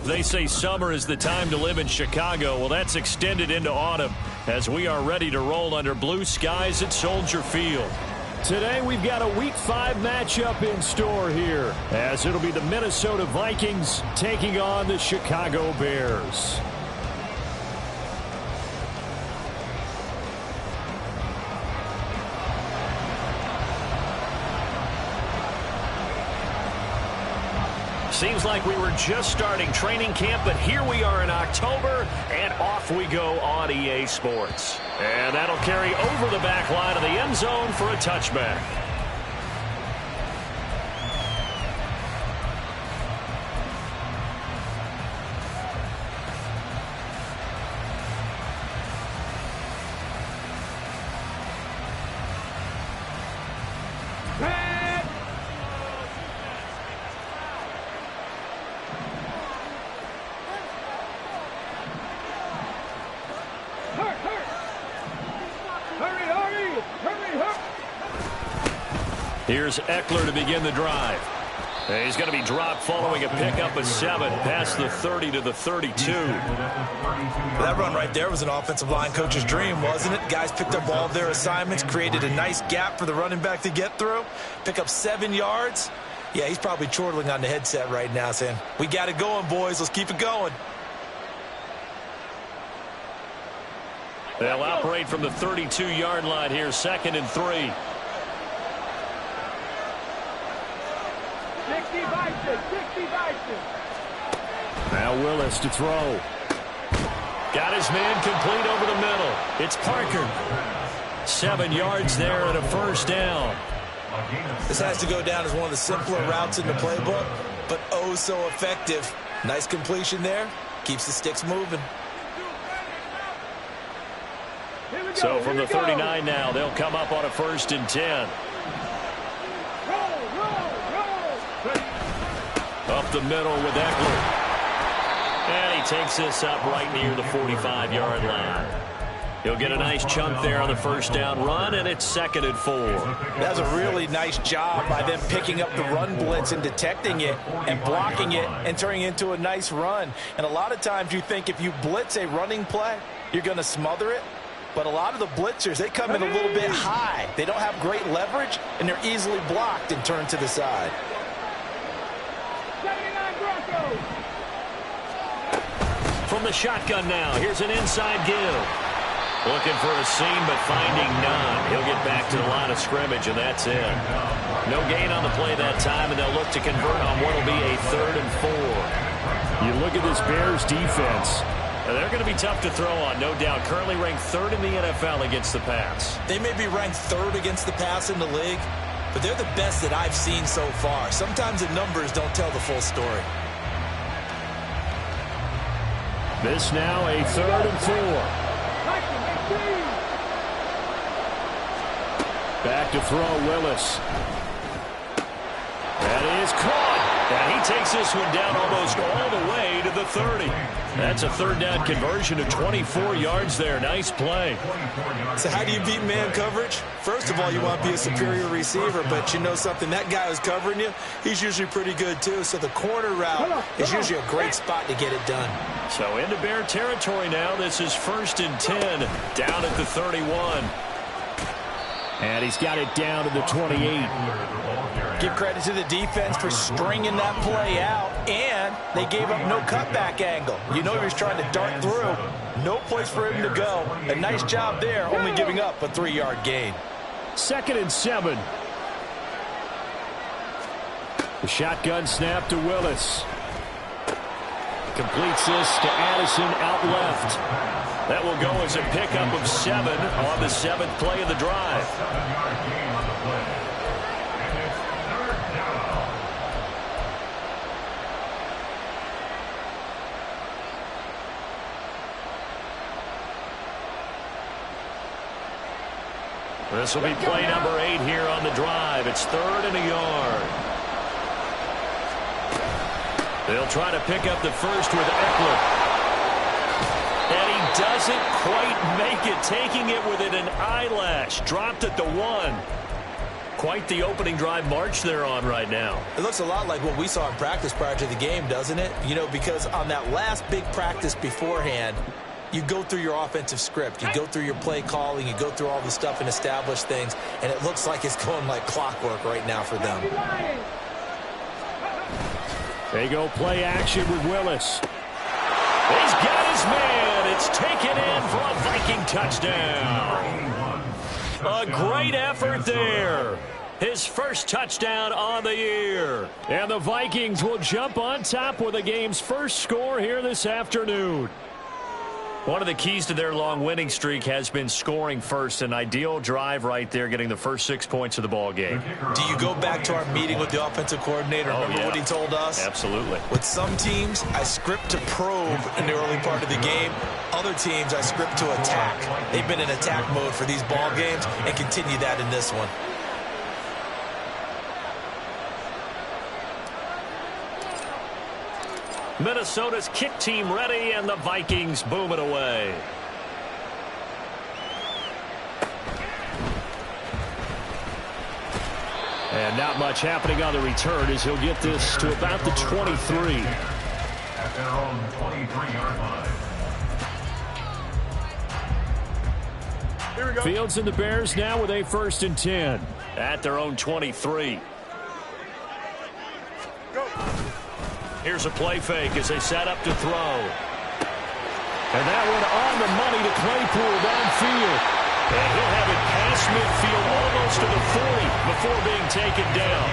They say summer is the time to live in Chicago. Well, that's extended into autumn as we are ready to roll under blue skies at Soldier Field. Today we've got a Week 5 matchup in store here, as it'll be the Minnesota Vikings taking on the Chicago Bears. Seems like we were just starting training camp, but here we are in October, and off we go on EA Sports. And that'll carry over the back line of the end zone for a touchback. Here's Eckler to begin the drive. And he's going to be dropped following a pickup of 7 past the 30 to the 32. That run right there was an offensive line coach's dream, wasn't it? Guys picked up all of their assignments, created a nice gap for the running back to get through, pick up 7 yards. Yeah, he's probably chortling on the headset right now saying, we got it going, boys. Let's keep it going. They'll operate from the 32-yard line here, 2nd and 3. Now Willis to throw. Got his man complete over the middle. It's Parker. 7 yards there and a first down. This has to go down as one of the simpler routes in the playbook, but oh so effective. Nice completion there. Keeps the sticks moving. So from the 39 now, they'll come up on a 1st and 10. Up the middle with Eckler. And he takes this up right near the 45-yard line. He'll get a nice chunk there on the first down run, and it's 2nd and 4. That's a really nice job by them picking up the run blitz and detecting it and blocking it and turning it into a nice run. And a lot of times you think if you blitz a running play, you're going to smother it. But a lot of the blitzers, they come in a little bit high. They don't have great leverage, and they're easily blocked and turned to the side. From the shotgun now, here's an inside give. Looking for a seam, but finding none. He'll get back to the line of scrimmage, and that's it. No gain on the play that time, and they'll look to convert on what will be a 3rd and 4. You look at this Bears defense. They're going to be tough to throw on, no doubt. Currently ranked 3rd in the NFL against the pass. They may be ranked 3rd against the pass in the league, but they're the best that I've seen so far. Sometimes the numbers don't tell the full story. This now a 3rd and 4. Back to throw, Willis. That is caught. And he takes this one down almost all the way to the 30. That's a 3rd down conversion of 24 yards there. Nice play. So how do you beat man coverage? First of all, you want to be a superior receiver, but you know something, that guy who's covering you, he's usually pretty good too. So the corner route is usually a great spot to get it done. So into Bear territory now. This is 1st and 10 down at the 31. And he's got it down to the 28. Give credit to the defense for stringing that play out, and they gave up no cutback angle. You know he was trying to dart through. No place for him to go. A nice job there, only giving up a 3-yard gain. 2nd and 7. The shotgun snap to Willis. Completes this to Addison out left. That will go as a pickup of 7 on the 7th play of the drive. This will be play number 8 here on the drive. It's 3rd and a yard. They'll try to pick up the first with Eckler. And he doesn't quite make it, taking it within an eyelash. Dropped at the 1. Quite the opening drive march they're on right now. It looks a lot like what we saw in practice prior to the game, doesn't it? You know, because on that last big practice beforehand, you go through your offensive script. You go through your play calling. You go through all the stuff and establish things. And it looks like it's going like clockwork right now for them. They go play action with Willis. He's got his man. It's taken in for a Viking touchdown. A great effort there. His first touchdown on the year. And the Vikings will jump on top with the game's first score here this afternoon. One of the keys to their long winning streak has been scoring first. An ideal drive right there, getting the first 6 points of the ball game. Do you go back to our meeting with the offensive coordinator? Remember what he told us? Absolutely. With some teams, I script to probe in the early part of the game. Other teams, I script to attack. They've been in attack mode for these ball games and continue that in this one. Minnesota's kick team ready, and the Vikings boom it away. And not much happening on the return as he'll get this to about the 23. At their own 23-yard line. Here we go. Fields and the Bears now with a 1st and 10. At their own 23. Go. Here's a play fake as they set up to throw. And that one on the money to Claypool downfield. And he'll have it past midfield almost to the 40 before being taken down.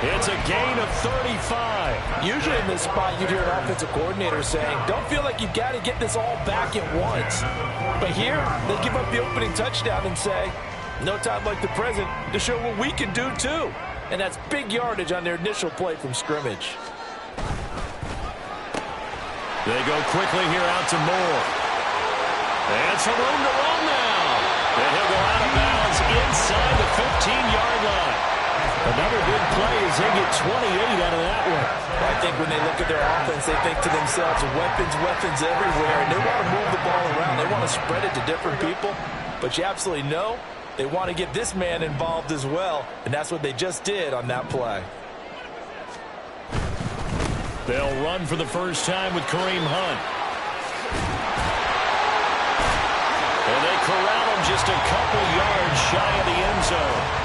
It's a gain of 35. Usually in this spot, you'd hear an offensive coordinator saying, don't feel like you've got to get this all back at once. But here, they give up the opening touchdown and say, no time like the present to show what we can do too. And that's big yardage on their initial play from scrimmage. They go quickly here out to Moore. And some room to run now. And he'll go out of bounds inside the 15-yard line. Another big play as they get 28 out of that one. I think when they look at their offense, they think to themselves, weapons everywhere. And they want to move the ball around. They want to spread it to different people. But you absolutely know they want to get this man involved as well. And that's what they just did on that play. They'll run for the first time with Kareem Hunt. And they corral him just a couple yards shy of the end zone.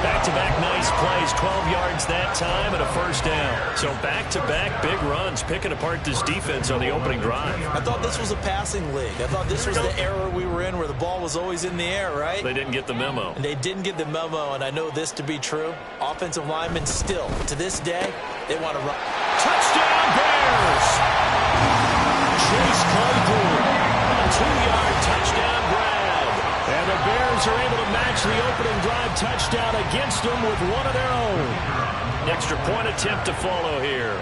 Back-to-back nice plays, 12 yards that time and a first down. So back-to-back big runs, picking apart this defense on the opening drive. I thought this was a passing league. I thought this was the era we were in where the ball was always in the air, right? They didn't get the memo. And they didn't get the memo, and I know this to be true. Offensive linemen still, to this day, they want to run. Touchdown Bears! Chase Claypool, a 2-yard touchdown grab. And the Bears are able to match the opening drive touchdown against them with one of their own. Extra point attempt to follow here.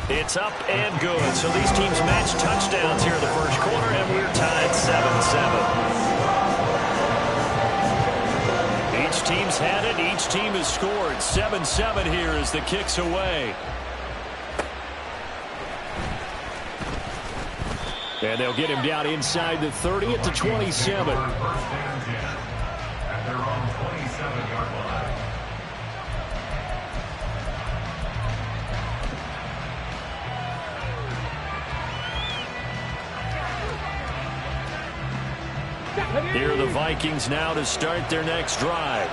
It's up and good. So these teams match touchdowns here in the first quarter, and we're tied 7-7. Each team's had it. Each team has scored. 7-7 here as the kick's away. And they'll get him down inside the 30 at the 27. At their own 27-yard line. Here are the Vikings now to start their next drive.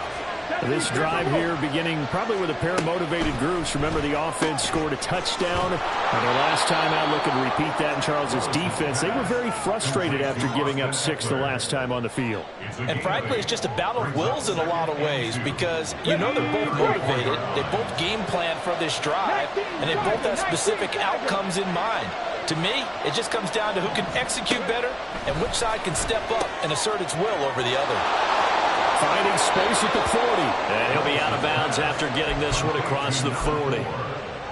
This drive here beginning probably with a pair of motivated groups. Remember, the offense scored a touchdown. And their last time out, looking to repeat that in Charles' defense. They were very frustrated after giving up 6 the last time on the field. And frankly, it's just a battle of wills in a lot of ways because you know they're both motivated. They both game plan for this drive, and they both have specific outcomes in mind. To me, it just comes down to who can execute better and which side can step up and assert its will over the other. Finding space at the 40. And he'll be out of bounds after getting this one across the 40.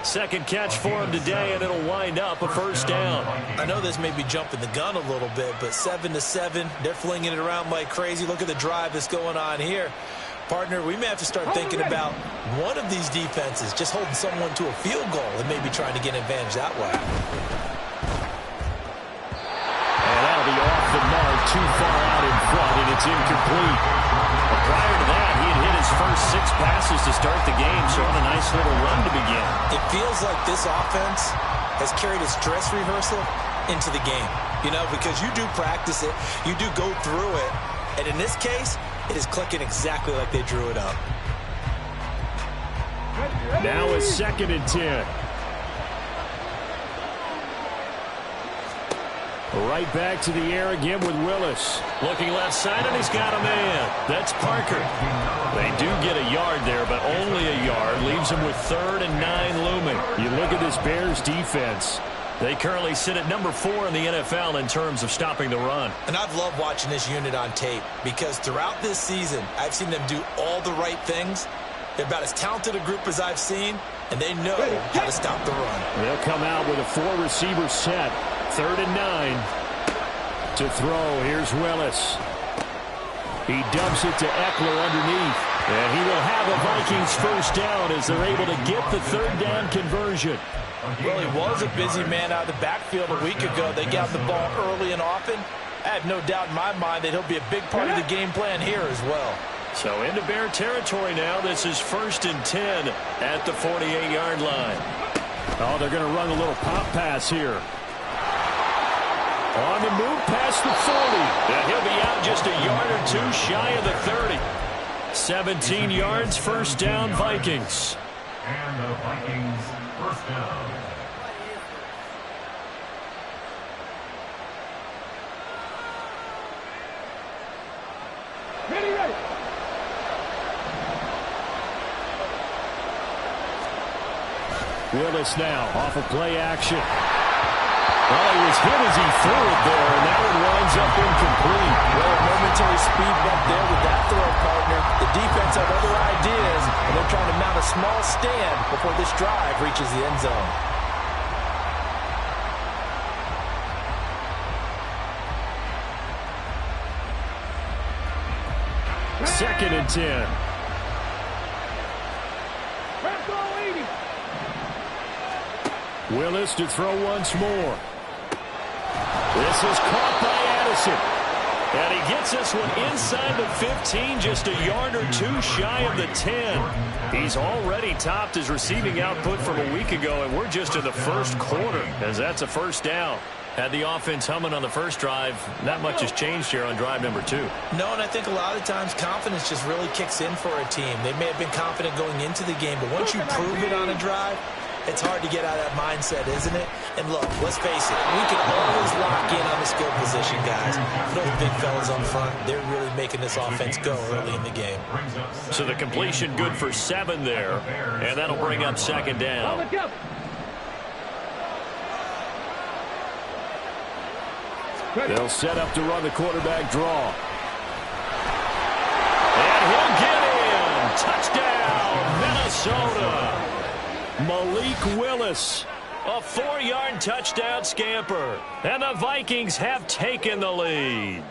Second catch for him today, and it'll wind up a first down. I know this may be jumping the gun a little bit, but 7-7, they're flinging it around like crazy. Look at the drive that's going on here. Partner, we may have to start thinking about one of these defenses just holding someone to a field goal and maybe trying to get an advantage that way. And that'll be off the mark, too far out in front, and it's incomplete. But prior to that, he had hit his first 6 passes to start the game, so on a nice little run to begin. It feels like this offense has carried its dress rehearsal into the game. You know, because you do practice it, you do go through it, and in this case, it is clicking exactly like they drew it up. Now a 2nd and 10. Right back to the air again with Willis. Looking left side, and he's got a man. That's Parker. They do get a yard there, but only a yard. Leaves him with 3rd and 9 looming. You look at this Bears defense. They currently sit at number 4 in the NFL in terms of stopping the run. And I've loved watching this unit on tape because throughout this season, I've seen them do all the right things. They're about as talented a group as I've seen, and they know how to stop the run. They'll come out with a 4-receiver set. 3rd and 9 to throw. Here's Willis. He dumps it to Eckler underneath. And he will have a Vikings first down as they're able to get the 3rd down conversion. Well, he was a busy man out of the backfield a week ago. They got the ball early and often. I have no doubt in my mind that he'll be a big part of the game plan here as well. So into Bear territory now. This is 1st and 10 at the 48-yard line. Oh, they're going to run a little pop pass here. On the move past the 40. And he'll be out just a yard or 2 shy of the 30. 17 yards, first down, Vikings. And the Vikings first down. Ready. Willis now off of play action. Well, he was hit as he threw it there, and that one winds up incomplete. Well, a momentary speed bump there with that throw, partner. The defense have other ideas, and they're trying to mount a small stand before this drive reaches the end zone. Second and 10. Willis to throw once more. This is caught by Addison. And he gets this one inside the 15, just a yard or 2 shy of the 10. He's already topped his receiving output from a week ago, and we're just in the first quarter, as that's a first down. Had the offense humming on the first drive. Not much has changed here on drive number 2. No, and I think a lot of times confidence just really kicks in for a team. They may have been confident going into the game, but once you prove it on a drive, it's hard to get out of that mindset, isn't it? And look, let's face it, we can always lock in on the skill position, guys. Those big fellas on front, they're really making this offense go early in the game. So the completion good for 7 there, and that'll bring up second down. They'll set up to run the quarterback draw. And he'll get in. Touchdown, Minnesota. Malik Willis. A 4-yard touchdown scamper. And the Vikings have taken the lead.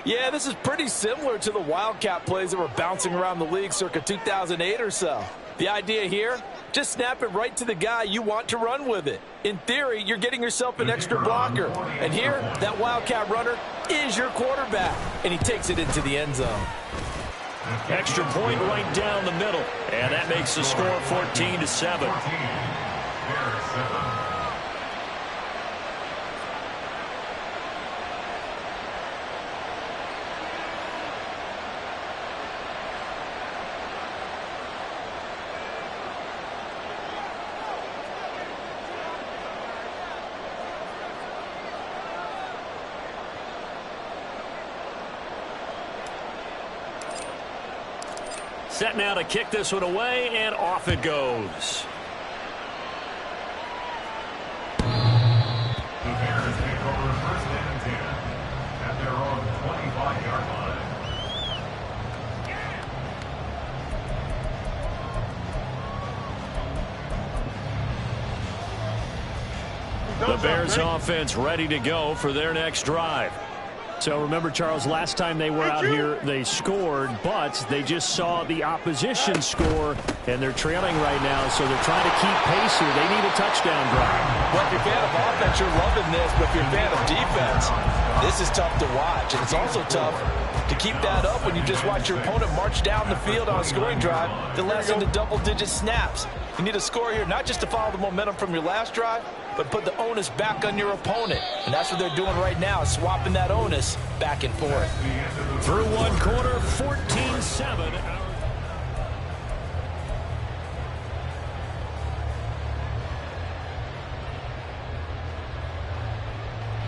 Yeah, this is pretty similar to the Wildcat plays that were bouncing around the league circa 2008 or so. The idea here, just snap it right to the guy you want to run with it. In theory, you're getting yourself an extra blocker. And here, that Wildcat runner is your quarterback. And he takes it into the end zone. Extra point right down the middle. And that makes the score 14-7. Set now to kick this one away, and off it goes. The Bears take over first and 10 at their own 25-yard line. The Bears offense ready to go for their next drive. So remember, Charles, last time they were out here, they scored, but they just saw the opposition score, and they're trailing right now, so they're trying to keep pace here. They need a touchdown drive. Well, if you're a fan of offense, you're loving this, but if you're a fan of defense, this is tough to watch, and it's also tough to keep that up when you just watch your opponent march down the field on a scoring drive that lasts into double-digit snaps. You need a score here, not just to follow the momentum from your last drive, but put the onus back on your opponent. And that's what they're doing right now, swapping that onus back and forth. Through one quarter, 14-7.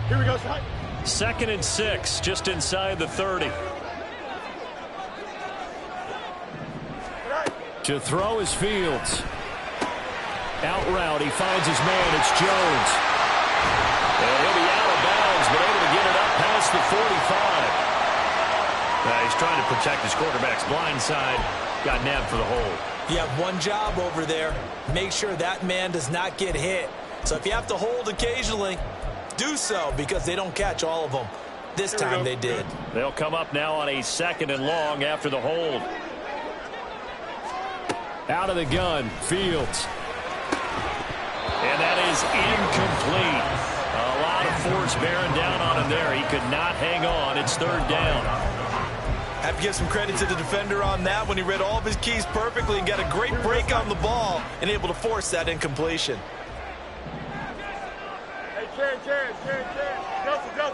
Here we go, Scott. 2nd and 6, just inside the 30. To throw is Fields. Out route, he finds his man, it's Jones. And he'll be out of bounds, but able to get it up past the 45. He's trying to protect his quarterback's blind side. Got nabbed for the hold. You have one job over there. Make sure that man does not get hit. So if you have to hold occasionally, do so, because they don't catch all of them. This time they did. They'll come up now on a 2nd and long after the hold. Out of the gun, Fields. And that is incomplete. A lot of force bearing down on him there. He could not hang on. It's 3rd down. Have to give some credit to the defender on that when he read all of his keys perfectly and got a great break on the ball and able to force that incompletion. Hey, Chad. Justin.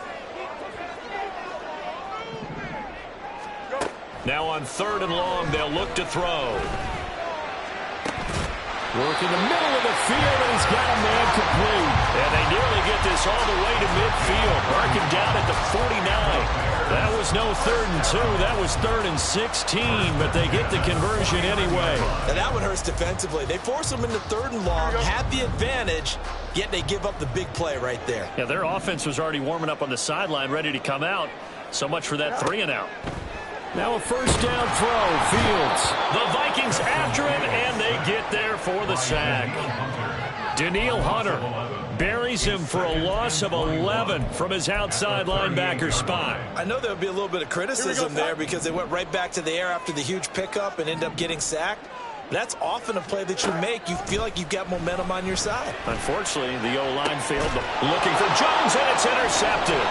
Now on 3rd and long, they'll look to throw. Work in the middle of the field, and he's got a man complete. And they nearly get this all the way to midfield. Mark him down at the 49. That was no 3rd and 2. That was 3rd and 16, but they get the conversion anyway. And that one hurts defensively. They force them into 3rd and long, have the advantage, yet they give up the big play right there. Yeah, their offense was already warming up on the sideline, ready to come out. So much for that 3 and out. Now a 1st down throw, Fields. The Vikings after him, and they get there for the sack. Danielle Hunter buries him for a loss of 11 from his outside linebacker spot. I know there would be a little bit of criticism there because they went right back to the air after the huge pickup and ended up getting sacked. That's often a play that you make. You feel like you've got momentum on your side. Unfortunately, the O-line failed. Looking for Jones, and it's intercepted.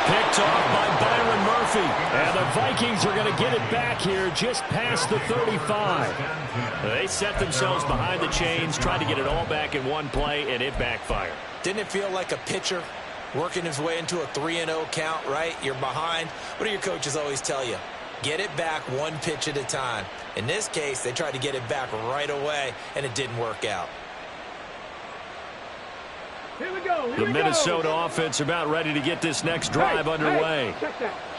Picked off by Byron Murphy. And the Vikings are going to get it back here just past the 35. They set themselves behind the chains, tried to get it all back in one play, and it backfired. Didn't it feel like a pitcher working his way into a 3-0 count, right? You're behind. What do your coaches always tell you? Get it back one pitch at a time. In this case, they tried to get it back right away, and it didn't work out. The Minnesota offense about ready to get this next drive underway.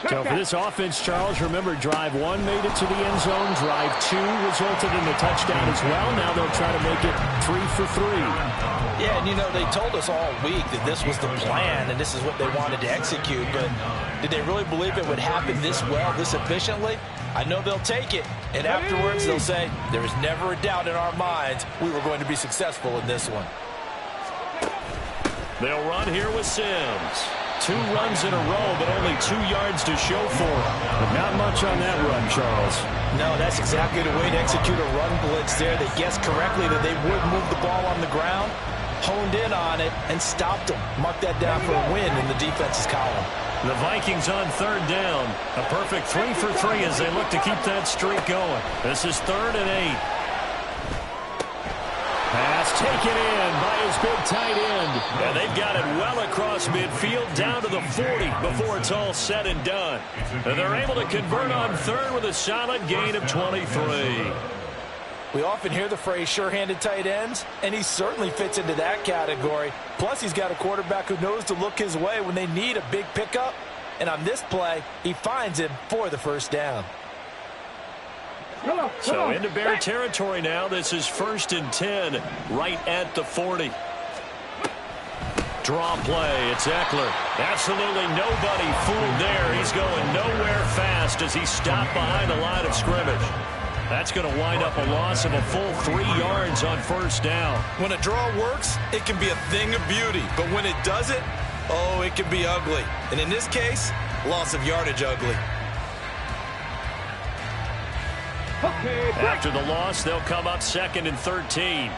So for this offense, Charles, remember, drive 1 made it to the end zone. Drive 2 resulted in a touchdown as well. Now they'll try to make it 3 for 3. Yeah, and you know, they told us all week that this was the plan and this is what they wanted to execute, but did they really believe it would happen this well, this efficiently? I know they'll take it, and afterwards they'll say, there was never a doubt in our minds we were going to be successful in this one. They'll run here with Sims. 2 runs in a row, but only 2 yards to show for it. But not much on that run, Charles. No, that's exactly the way to execute a run blitz there. They guessed correctly that they would move the ball on the ground, honed in on it, and stopped them. Mark that down for a win in the defense's column. The Vikings on 3rd down. A perfect 3 for 3 as they look to keep that streak going. This is 3rd and 8. Pass taken in by his big tight end. And they've got it well across midfield down to the 40 before it's all said and done. And they're able to convert on 3rd with a solid gain of 23. We often hear the phrase sure-handed tight ends, and he certainly fits into that category. Plus, he's got a quarterback who knows to look his way when they need a big pickup. And on this play, he finds him for the 1st down. So into Bear territory now. This is 1st and 10 right at the 40. Draw play. It's Eckler. Absolutely nobody fooled there. He's going nowhere fast as he stopped behind the line of scrimmage. That's going to wind up a loss of a full 3 yards on 1st down. When a draw works, it can be a thing of beauty. But when it doesn't, oh, it can be ugly. And in this case, loss of yardage ugly. After the loss, they'll come up 2nd and 13.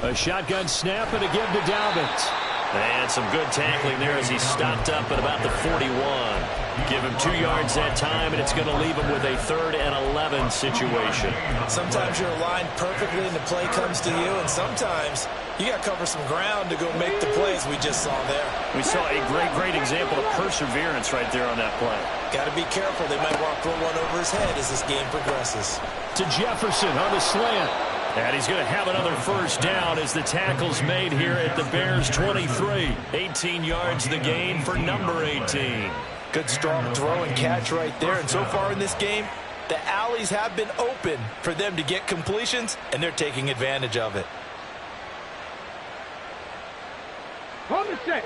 A shotgun snap and a give to Dobbins. And some good tackling there as he stopped up at about the 41. Give him 2 yards that time, and it's going to leave him with a 3rd and 11 situation. Sometimes you're aligned perfectly and the play comes to you, and sometimes you got to cover some ground to go make the plays we just saw there. We saw a great example of perseverance right there on that play. Got to be careful. They might walk throw one over his head as this game progresses. To Jefferson on the slant. And he's going to have another 1st down as the tackle's made here at the Bears 23. 18 yards the gain for number 18. Good strong throw and catch right there. And so far in this game, the alleys have been open for them to get completions, and they're taking advantage of it. On the set.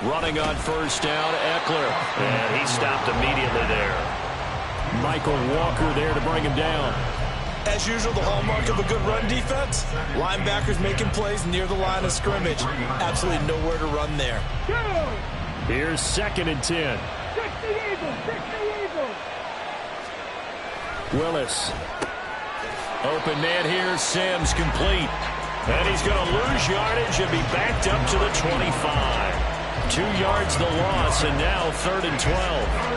Running on 1st down, Eckler. And he stopped immediately there. Michael Walker there to bring him down. As usual, the hallmark of a good run defense, linebackers making plays near the line of scrimmage. Absolutely nowhere to run there. Here's 2nd and 10. Willis. Open man here, Sims complete. And he's going to lose yardage and be backed up to the 25. 2 yards the loss, and now 3rd and 12.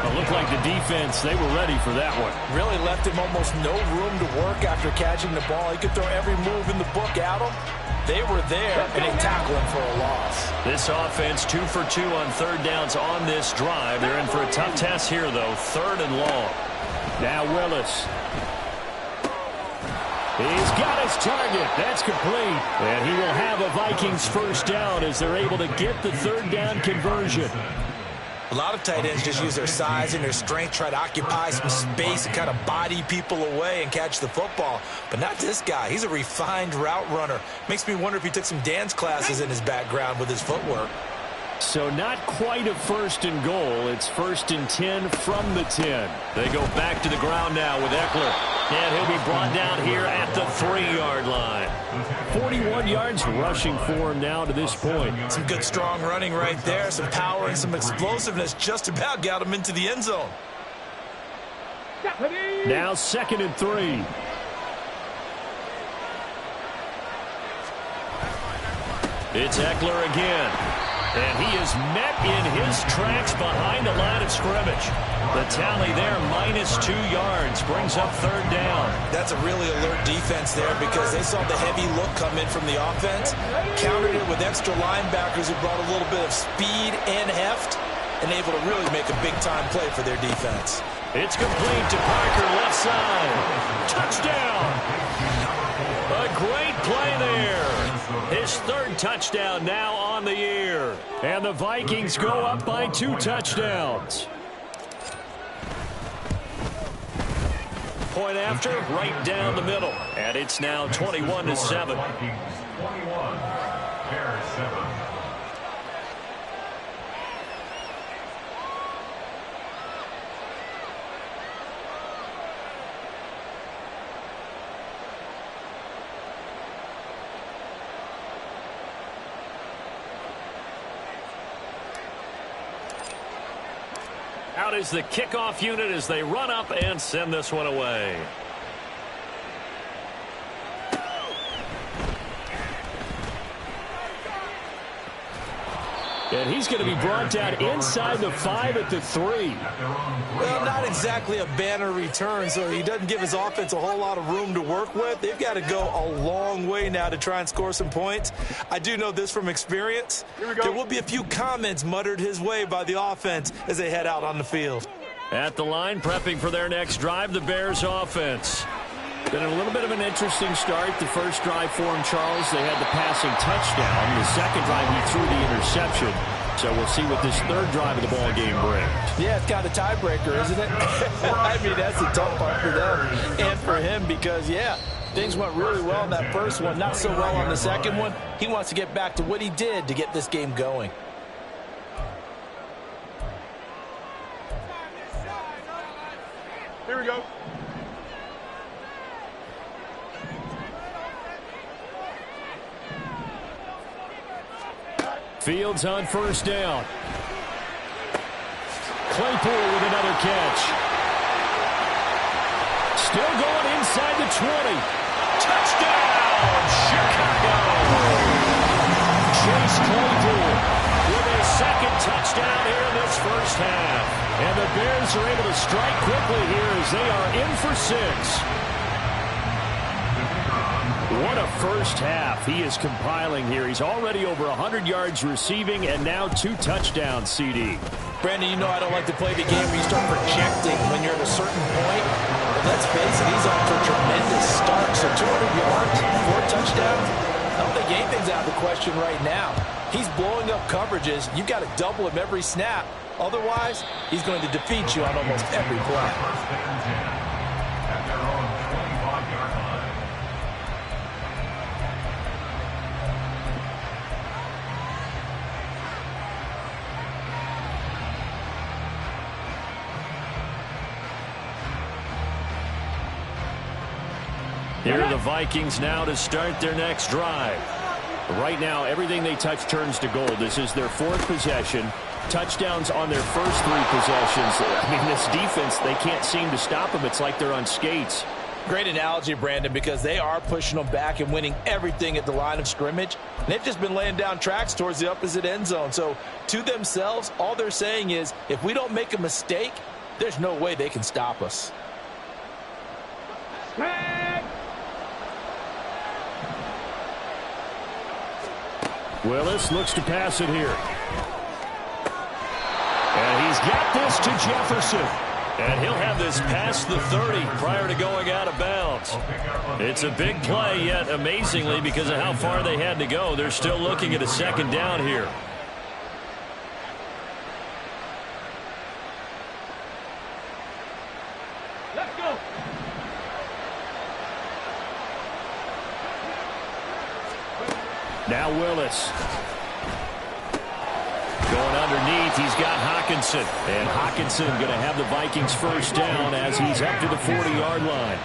It looked like the defense, they were ready for that one. Really left him almost no room to work after catching the ball. He could throw every move in the book at him. They were there, and they tackled him for a loss. This offense 2 for 2 on 3rd downs on this drive. They're in for a tough test here, though. 3rd and long. Now Willis. He's got his target. That's complete. And he will have a Vikings 1st down as they're able to get the 3rd down conversion. A lot of tight ends just use their size and their strength, try to occupy some space and kind of body people away and catch the football. But not this guy. He's a refined route runner. Makes me wonder if he took some dance classes in his background with his footwork. So not quite a 1st and goal. It's 1st and 10 from the 10. They go back to the ground now with Eckler. And he'll be brought down here at the 3-yard line. 41 yards rushing for him now to this point. Some good strong running right there. Some power and some explosiveness just about got him into the end zone. Now 2nd and 3. It's Eckler again. And he is met in his tracks behind the line of scrimmage. The tally there, -2 yards, brings up 3rd down. That's a really alert defense there because they saw the heavy look come in from the offense, countered it with extra linebackers who brought a little bit of speed and heft, and able to really make a big-time play for their defense. It's complete to Parker, left side. Touchdown! A great play there. His 3rd touchdown now on the year. And the Vikings go up by 2 touchdowns. Point after, right down the middle. And it's now 21-7. 21, Bears 7. Out is the kickoff unit as they run up and send this one away. And he's going to be brought down inside the 5 at the 3. Well, not exactly a banner return, so he doesn't give his offense a whole lot of room to work with. They've got to go a long way now to try and score some points. I do know this from experience. There will be a few comments muttered his way by the offense as they head out on the field. At the line, prepping for their next drive, the Bears offense. Been a little bit of an interesting start. The first drive for him, Charles, they had the passing touchdown. The second drive, he threw the interception. So we'll see what this third drive of the ball game brings. Yeah, it's kind of a tiebreaker, isn't it? I mean, that's the tough part for them and for him because, yeah, things went really well in that first one, not so well on the second one. He wants to get back to what he did to get this game going. Here we go. Fields on first down. Claypool with another catch. Still going inside the 20. Touchdown, Chicago! Chase Claypool with a second touchdown here in this first half. And the Bears are able to strike quickly here as they are in for 6. What a first half he is compiling here. He's already over 100 yards receiving and now 2 touchdowns, CD. Brandon, you know I don't like to play the game where you start projecting when you're at a certain point. But let's face it, he's off to a tremendous start. So 200 yards, 4 touchdowns. I don't think anything's out of the question right now. He's blowing up coverages. You've got to double him every snap. Otherwise, he's going to defeat you on almost every play. First and 10 at their own 25-yard line. Here are the Vikings now to start their next drive. Right now, everything they touch turns to gold. This is their 4th possession. Touchdowns on their first 3 possessions. I mean, this defense, they can't seem to stop them. It's like they're on skates. Great analogy, Brandon, because they are pushing them back and winning everything at the line of scrimmage. And they've just been laying down tracks towards the opposite end zone. So to themselves, all they're saying is, if we don't make a mistake, there's no way they can stop us. Willis looks to pass it here. And he's got this to Jefferson. And he'll have this past the 30 prior to going out of bounds. It's a big play, yet amazingly, because of how far they had to go, they're still looking at a second down here. Let's go. Now Willis. Going underneath, he's got Hockenson. And Hockenson going to have the Vikings first down as he's up to the 40-yard line.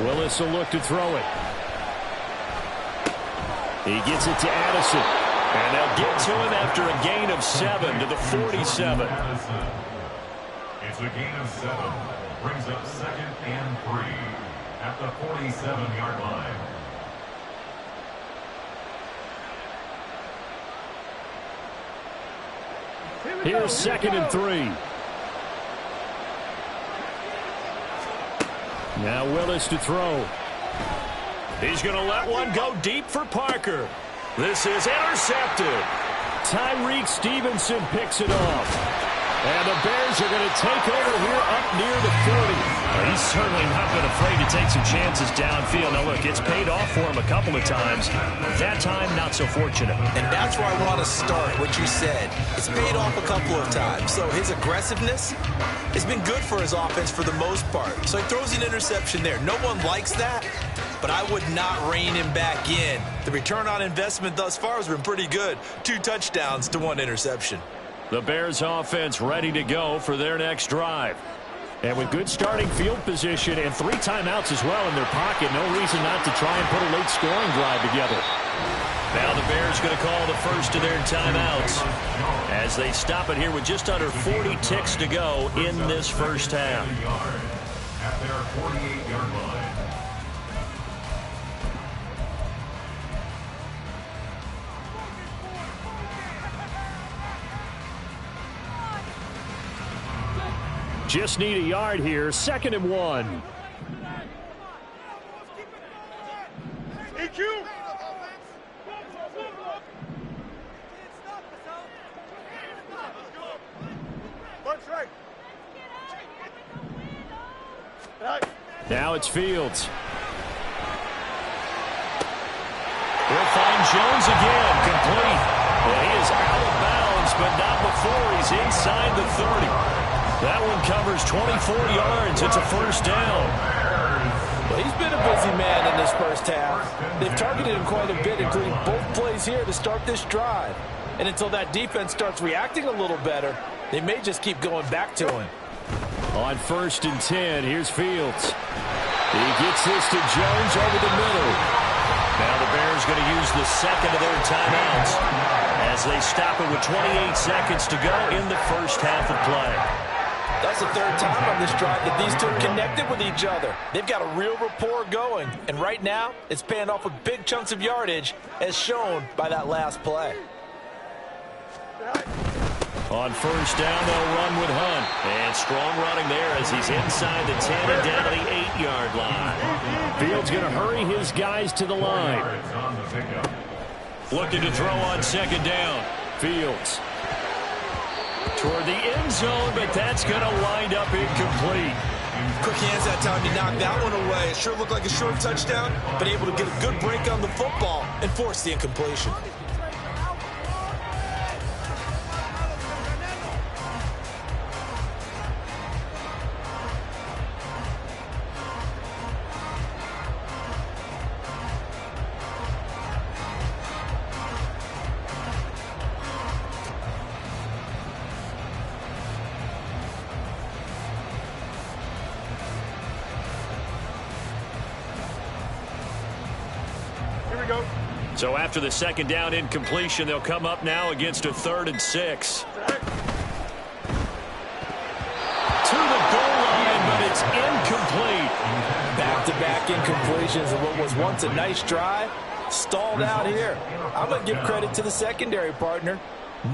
Willis will look to throw it. He gets it to Addison. And they'll get to him after a gain of 7 to the 47. It's a gain of 7. Brings up 2nd and 3 at the 47-yard line. Here's 2nd and 3. Now Willis to throw. He's going to let one go deep for Parker. This is intercepted. Tyreek Stevenson picks it off. And the Bears are going to take over here up near the 40. He's certainly not been afraid to take some chances downfield. Now, look, it's paid off for him a couple of times. That time, not so fortunate. And that's where I want to start, what you said. It's paid off a couple of times. So his aggressiveness has been good for his offense for the most part. So he throws an interception there. No one likes that, but I would not rein him back in. The return on investment thus far has been pretty good. 2 touchdowns to 1 interception. The Bears offense ready to go for their next drive. And with good starting field position and 3 timeouts as well in their pocket, no reason not to try and put a late scoring drive together. Now the Bears going to call the first of their timeouts as they stop it here with just under 40 ticks to go in this first half. At their 48-yard line. Just need a yard here. 2nd and 1. EQ. One strike. Now it's Fields. He'll find Jones again, complete. And he is out of bounds, but not before he's inside the 30. That one covers 24 yards. It's a first down. Well, he's been a busy man in this first half. They've targeted him quite a bit, including both plays here to start this drive. And until that defense starts reacting a little better, they may just keep going back to him. On 1st and 10, here's Fields. He gets this to Jones over the middle. Now the Bears going to use the second of their timeouts as they stop it with 28 seconds to go in the first half of play. That's the third time on this drive that these two have connected with each other. They've got a real rapport going, and right now it's paying off with big chunks of yardage as shown by that last play. On first down, they'll run with Hunt. And strong running there as he's inside the 10 and down to the 8-yard line. Fields going to hurry his guys to the line. Looking to throw on second down. Fields. Toward the end zone, but that's going to wind up incomplete. Quick hands that time. He knocked that one away. It sure looked like a short touchdown, but able to get a good break on the football and force the incompletion. So after the second down incompletion, they'll come up now against a 3rd and 6. To the goal line, but it's incomplete. Back-to-back incompletions of what was once a nice drive. Stalled out here. I'm going to give credit to the secondary partner.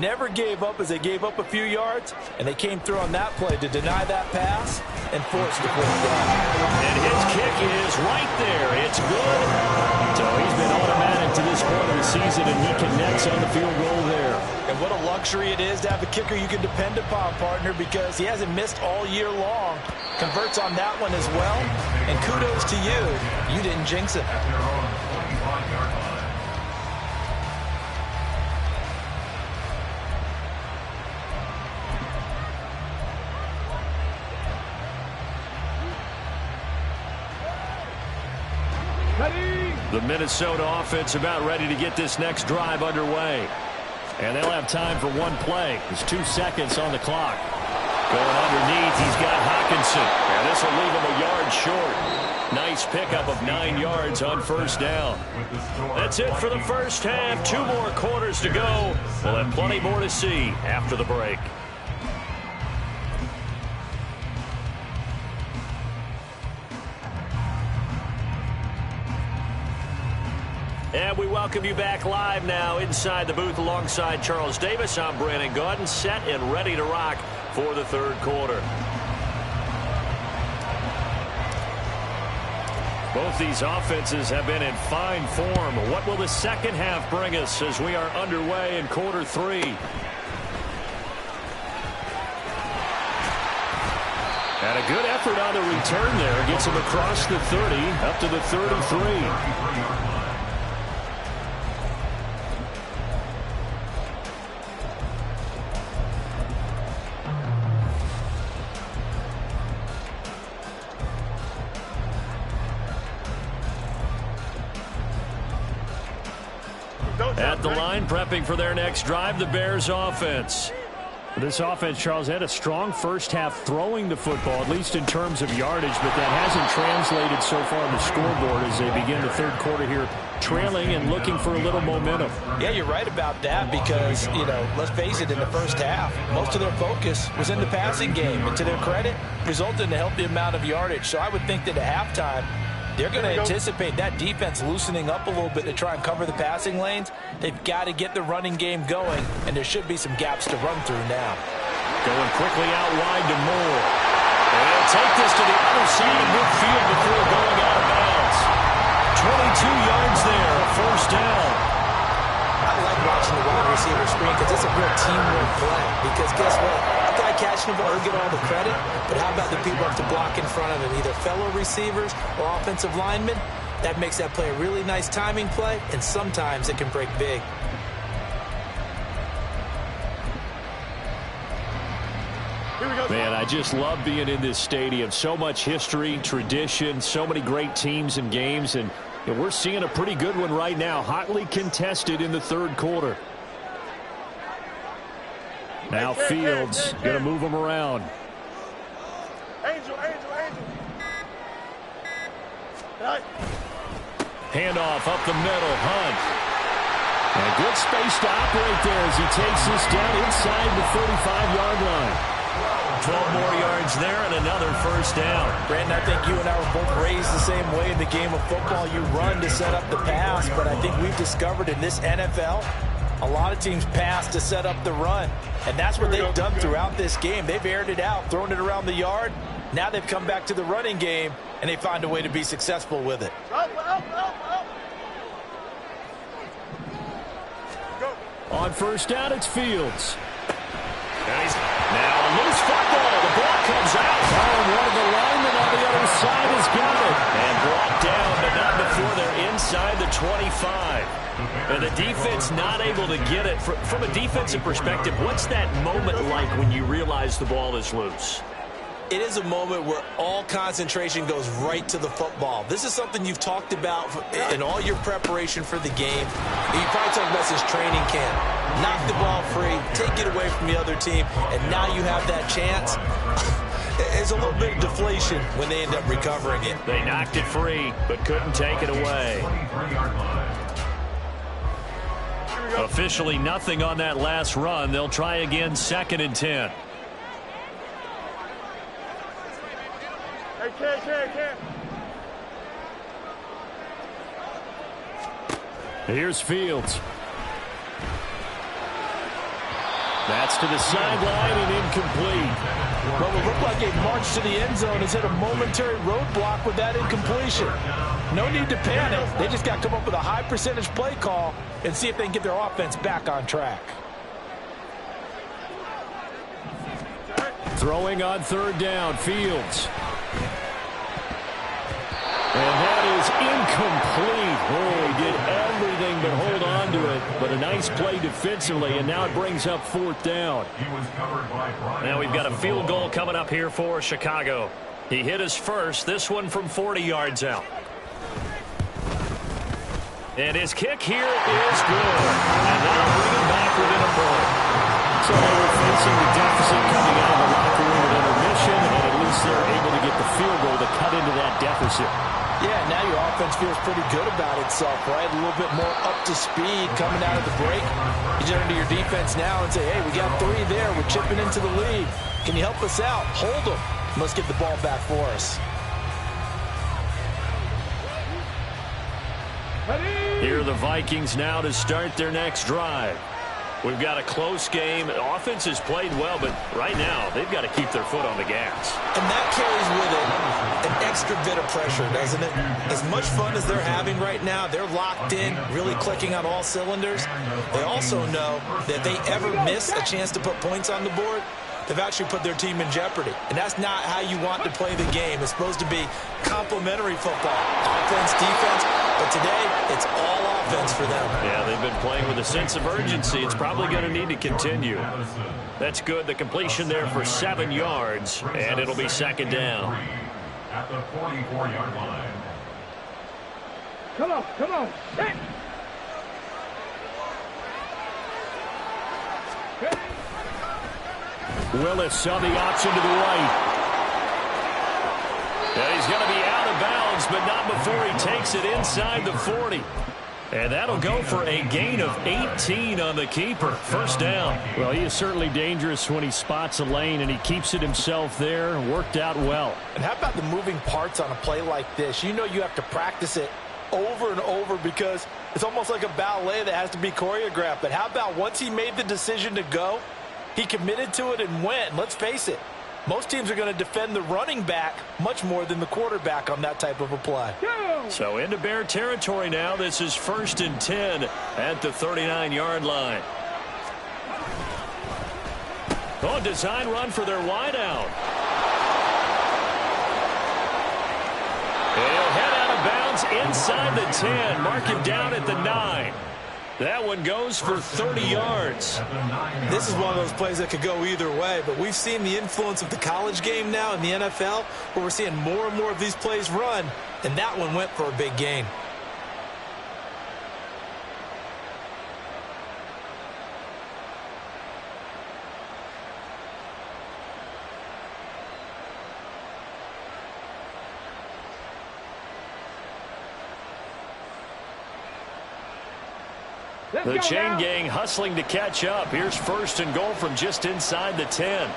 Never gave up as they gave up a few yards, and they came through on that play to deny that pass and force the fourth down. And his kick is right there. It's good. So he's been automatic to this point of the season, and he connects on the field goal there. And what a luxury it is to have a kicker you can depend upon, partner, because he hasn't missed all year long. Converts on that one as well. And kudos to you. You didn't jinx it. The Minnesota offense about ready to get this next drive underway. And they'll have time for one play. There's 2 seconds on the clock. Going underneath, he's got Hockenson. And this will leave him a yard short. Nice pickup of 9 yards on first down. That's it for the first half. 2 more quarters to go. We'll have plenty more to see after the break. And we welcome you back live now inside the booth alongside Charles Davis. I'm Brandon Gaudin, set and ready to rock for the third quarter. Both these offenses have been in fine form. What will the second half bring us as we are underway in quarter 3? And a good effort on the return there. Gets him across the 30 up to the 33. At the line, prepping for their next drive, the Bears offense. This offense, Charles, had a strong first half throwing the football, at least in terms of yardage, but that hasn't translated so far on the scoreboard as they begin the third quarter here, trailing and looking for a little momentum. Yeah, you're right about that because, you know, let's face it, in the first half, most of their focus was in the passing game. And to their credit, resulted in a healthy amount of yardage. So I would think that at halftime, they're going to anticipate that defense loosening up a little bit to try and cover the passing lanes. They've got to get the running game going, and there should be some gaps to run through now. Going quickly out wide to Moore. And they'll take this to the other side of midfield before going out of bounds. 22 yards there, first down. I like watching the wide receiver screen because it's a real teamwork play. Because guess what? A guy catching the ball, he'll get all the credit. But how about the people up to block in front of him, either fellow receivers or offensive linemen? That makes that play a really nice timing play, and sometimes it can break big. Man, I just love being in this stadium. So much history, tradition, so many great teams and games, and we're seeing a pretty good one right now, hotly contested in the third quarter. Now Fields going to move them around. Angel. Handoff up the middle, Hunt. And good space to operate there as he takes this down inside the 35-yard line. 12 more yards there and another first down. Brandon, I think you and I were both raised the same way in the game of football. You run to set up the pass, but I think we've discovered in this NFL, a lot of teams pass to set up the run. And that's what they've done throughout this game. They've aired it out, thrown it around the yard. Now they've come back to the running game, and they find a way to be successful with it. On first down, it's Fields. Now a loose football. The ball comes out. Oh, and one of the linemen on the other side has got it. And brought down, but not before they're inside the 25. And the defense not able to get it. From a defensive perspective, what's that moment like when you realize the ball is loose? It is a moment where all concentration goes right to the football. This is something you've talked about in all your preparation for the game. You probably talked about since training camp. Knock the ball free, take it away from the other team, and now you have that chance. There's a little bit of deflation when they end up recovering it. They knocked it free, but couldn't take it away. Officially nothing on that last run. They'll try again, 2nd and 10. Here's Fields. That's to the sideline and incomplete. Well, it looked like a march to the end zone has hit a momentary roadblock with that incompletion. No need to panic. They just got to come up with a high percentage play call and see if they can get their offense back on track. Throwing on third down, Fields. And that is incomplete. Oh, he did everything but hold on to it. But a nice play defensively, and now it brings up 4th down. Now we've got a field goal coming up here for Chicago. He hit his first, this one from 40 yards out. And his kick here is good. And that'll bring him back within a point. So they were facing the deficit coming out of the locker room at intermission, and at least they're able to get the field goal to cut into that deficit. Yeah, now your offense feels pretty good about itself, right? A little bit more up to speed coming out of the break. You turn to your defense now and say, hey, we got 3 there. We're chipping into the lead. Can you help us out? Hold them. Let's get the ball back for us. Here are the Vikings now to start their next drive. We've got a close game. The offense has played well, but right now they've got to keep their foot on the gas. And that carries with it an extra bit of pressure, doesn't it? As much fun as they're having right now, they're locked in, really clicking on all cylinders. They also know that if they ever miss a chance to put points on the board, they've actually put their team in jeopardy. And that's not how you want to play the game. It's supposed to be complementary football, offense, defense. But today, it's all offense for them. Yeah, they've been playing with a sense of urgency. It's probably going to need to continue. That's good. The completion there for 7 yards, and it'll be 2nd down. At the 44-yard line. Come on. Hey. Willis on the option to the right. And he's going to be out of bounds, but not before he takes it inside the 40. And that'll go for a gain of 18 on the keeper. First down. Well, he is certainly dangerous when he spots a lane, and he keeps it himself there. Worked out well. And how about the moving parts on a play like this? You know you have to practice it over and over because it's almost like a ballet that has to be choreographed. But how about once he made the decision to go, he committed to it and went. And let's face it, most teams are going to defend the running back much more than the quarterback on that type of a play. So into Bear territory now. This is 1st and 10 at the 39-yard line. Oh, design run for their wideout. He'll head out of bounds inside the 10. Mark him down at the 9. That one goes for 30 yards. This is one of those plays that could go either way, but we've seen the influence of the college game now in the NFL, where we're seeing more and more of these plays run, and that one went for a big gain. The chain gang hustling to catch up. Here's 1st and goal from just inside the 10.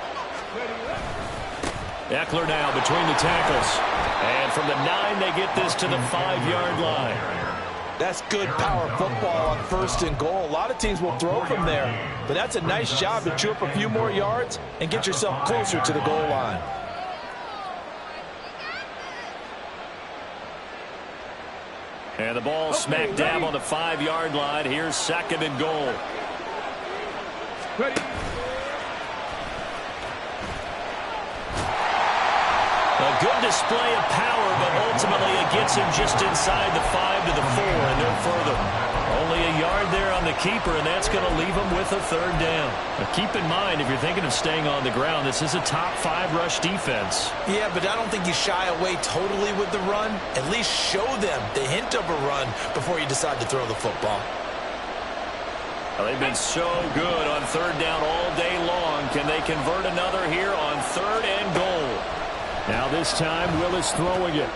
Eckler now between the tackles. And from the 9, they get this to the 5-yard line. That's good power football on 1st and goal. A lot of teams will throw from there, but that's a nice job to chew up a few more yards and get yourself closer to the goal line. And the ball smack dab on the 5-yard line. Here's 2nd and goal. Ready. A good display of power, but ultimately it gets him just inside the 5 to the 4 and no further. Only a yard there on the keeper, and that's going to leave him with a 3rd down. Now keep in mind, if you're thinking of staying on the ground, this is a top 5 rush defense. Yeah, but I don't think you shy away totally with the run. At least show them the hint of a run before you decide to throw the football. Well, they've been so good on 3rd down all day long. Can they convert another here on 3rd and goal? Now this time, Willis throwing it.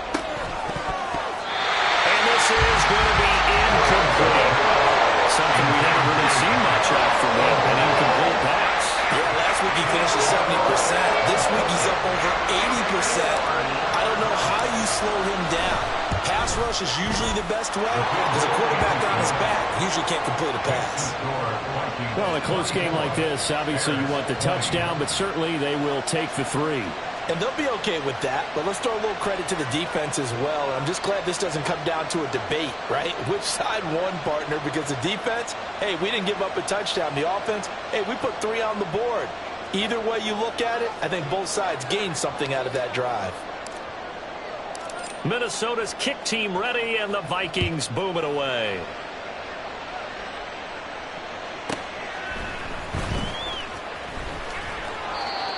And this is going to be incomplete. Something we haven't really seen much of from him, an incomplete pass. Yeah, last week he finished at 70%. This week he's up over 80%. I don't know how you slow him down. Pass rush is usually the best way. There's a quarterback on his back. Usually can't complete a pass. Well, in a close game like this, obviously you want the touchdown, but certainly they will take the 3. And they'll be okay with that, but let's throw a little credit to the defense as well. I'm just glad this doesn't come down to a debate, right? Which side won, partner? Because the defense, hey, we didn't give up a touchdown. The offense, hey, we put 3 on the board. Either way you look at it, I think both sides gained something out of that drive. Minnesota's kick team ready, and the Vikings boom it away.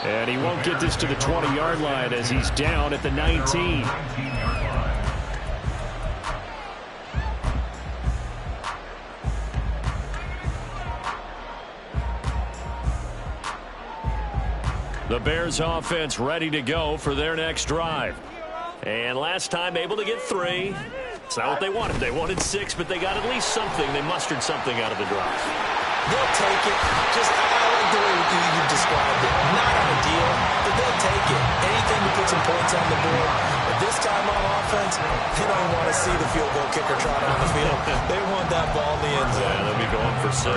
And he won't get this to the 20-yard line as he's down at the 19. The Bears offense ready to go for their next drive. And last time able to get 3. It's not what they wanted. They wanted 6, but they got at least something. They mustered something out of the drive. They'll take it. Just, I like the way you described it. Not ideal, but they'll take it. Anything to put some points on the board. But this time on offense, they don't want to see the field goal kicker trot on the field. They want that ball in the end zone. Yeah, they'll be going for 6.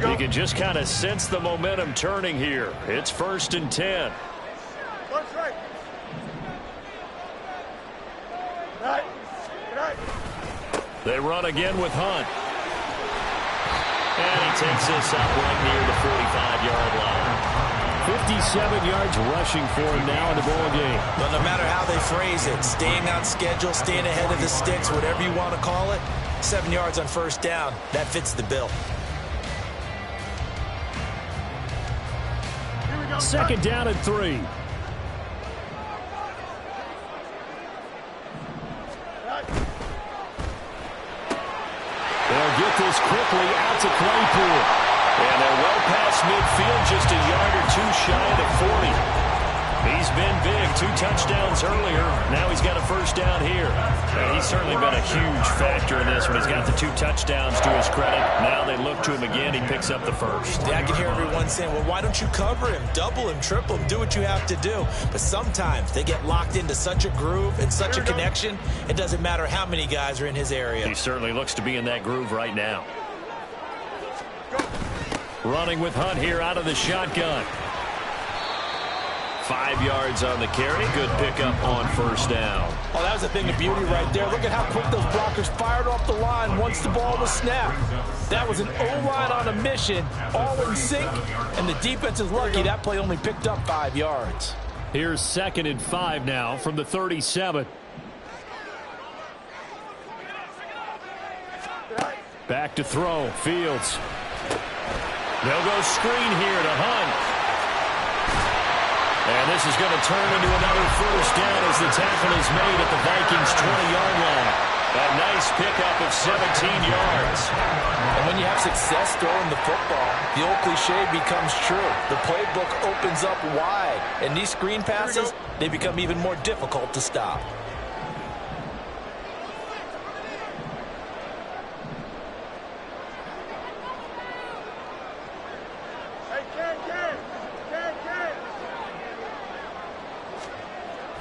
You can just kind of sense the momentum turning here. It's 1st and 10. Right. Right. Right. They run again with Hunt. And he takes this up right near the 45-yard line. 57 yards rushing for him now in the ball game. But no matter how they phrase it, staying on schedule, staying ahead of the sticks, whatever you want to call it, 7 yards on 1st down, that fits the bill. 2nd down and 3. They'll get this quickly out to Claypool. And they're well past midfield, just a yard or 2 shy of the 40. He's been big. 2 touchdowns earlier. Now he's got a 1st down here. And he's certainly been a huge factor in this when he's got the 2 touchdowns to his credit. Now they look to him again. He picks up the 1st. Yeah, I can hear everyone saying, well, why don't you cover him, double him, triple him, do what you have to do. But sometimes they get locked into such a groove and such a connection, it doesn't matter how many guys are in his area. He certainly looks to be in that groove right now. Running with Hunt here out of the shotgun. 5 yards on the carry. Good pickup on first down. Oh, that was a thing of beauty right there. Look at how quick those blockers fired off the line once the ball was snapped. That was an O-line on a mission, all in sync, and the defense is lucky that play only picked up 5 yards. Here's 2nd and 5 now from the 37. Back to throw. Fields. They'll go screen here to Hunt. And this is going to turn into another first down as the tackle is made at the Vikings' 20-yard line. A nice pickup of 17 yards. And when you have success throwing the football, the old cliche becomes true. The playbook opens up wide. And these screen passes, they become even more difficult to stop.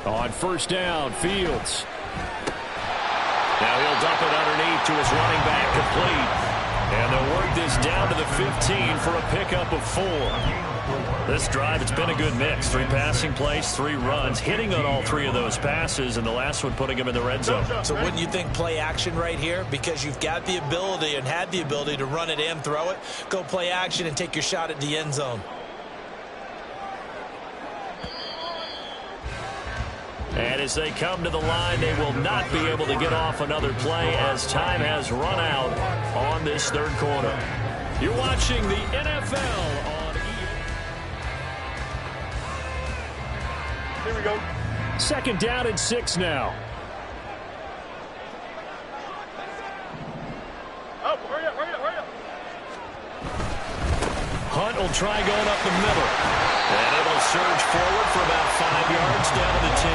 On first down, Fields. Now he'll dump it underneath to his running back, complete. And they'll work this down to the 15 for a pickup of 4. This drive, it's been a good mix. 3 passing plays, 3 runs, hitting on all 3 of those passes, and the last one putting him in the red zone. So wouldn't you think play action right here? Because you've got the ability and had the ability to run it and throw it. Go play action and take your shot at the end zone. And as they come to the line, they will not be able to get off another play as time has run out on this third quarter. You're watching the NFL on ESPN. Here we go. 2nd down and 6 now. Oh, hurry up, hurry up, hurry up. Hunt will try going up the middle. And it'll surge forward for about 5 yards down to the 10.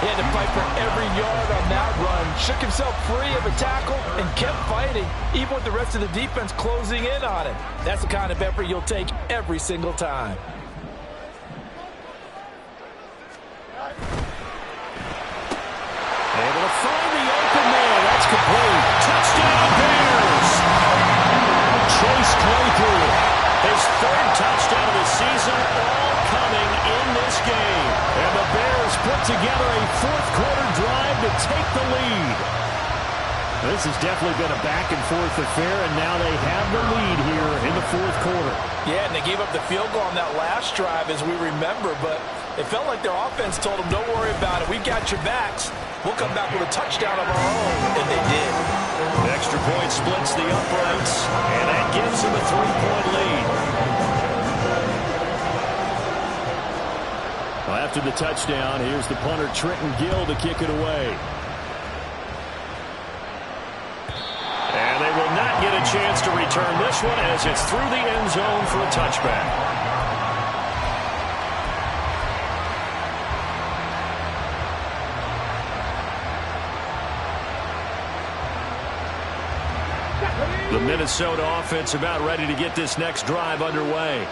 He had to fight for every yard on that run. Shook himself free of a tackle and kept fighting, even with the rest of the defense closing in on him. That's the kind of effort you'll take every single time. Able to find the open man. That's complete. Touchdown, Bears. Chase Claypool. His 3rd touchdown of the season, all coming in this game. And the Bears put together a 4th quarter drive to take the lead. This has definitely been a back-and-forth affair, and now they have the lead here in the 4th quarter. Yeah, and they gave up the field goal on that last drive, as we remember, but it felt like their offense told them, don't worry about it. We got your backs. We'll come back with a touchdown of our own, and they did. The extra point splits the uprights, and that gives them a 3-point lead. Well, after the touchdown, here's the punter, Trenton Gill, to kick it away. And they will not get a chance to return this one as it's through the end zone for a touchback. The Minnesota offense about ready to get this next drive underway.